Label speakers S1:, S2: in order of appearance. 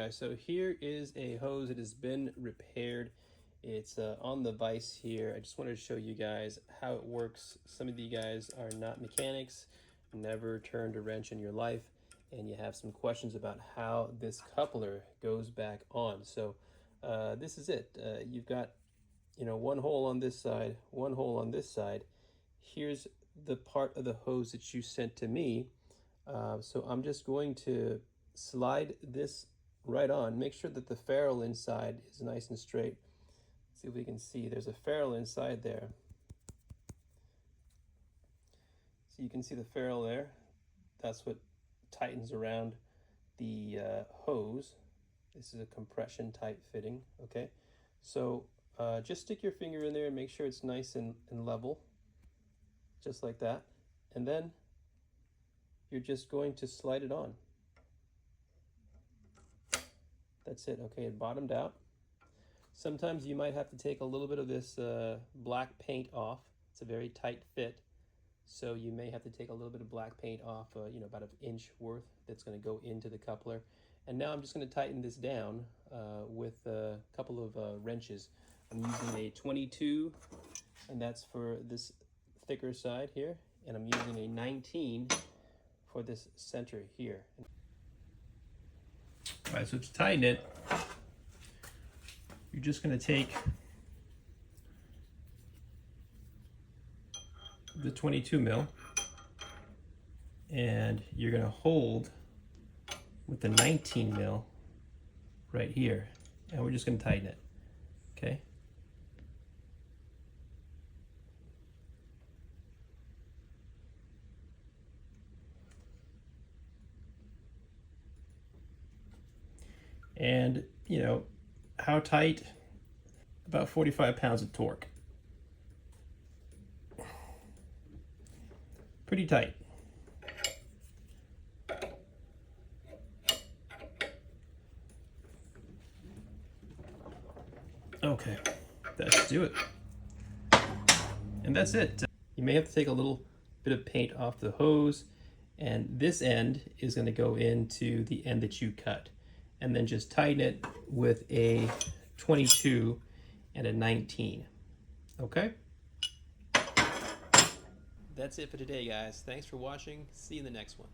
S1: guys, so here is a hose that has been repaired. It's on the vise here. I just wanted to show you guys how it works. Some of you guys are not mechanics, never turned a wrench in your life, and you have some questions about how this coupler goes back on. So this is it. You've got, one hole on this side, one hole on this side. Here's the part of the hose that you sent to me. So I'm just going to slide this right on. Make sure that the ferrule inside is nice and straight. See if we can see. There's a ferrule inside there. So you can see the ferrule there. That's what tightens around the hose. This is a compression type fitting, okay? So just stick your finger in there and make sure it's nice and level, just like that. And then you're just going to slide it on. That's it. Okay, it bottomed out. Sometimes you might have to take a little bit of this black paint off. It's a very tight fit, so you may have to take a little bit of black paint off, about an inch worth that's going to go into the coupler. And now I'm just going to tighten this down with a couple of wrenches. I'm using a 22, and that's for this thicker side here, and I'm using a 19 for this center here. All right, so to tighten it, you're just going to take the 22 mil and you're going to hold with the 19 mil right here, and we're just going to tighten it, okay? And how tight? About 45 pounds of torque. Pretty tight. Okay, that should do it. And that's it. You may have to take a little bit of paint off the hose, and this end is going to go into the end that you cut. And then just tighten it with a 22 and a 19, okay? That's it for today, guys. Thanks for watching. See you in the next one.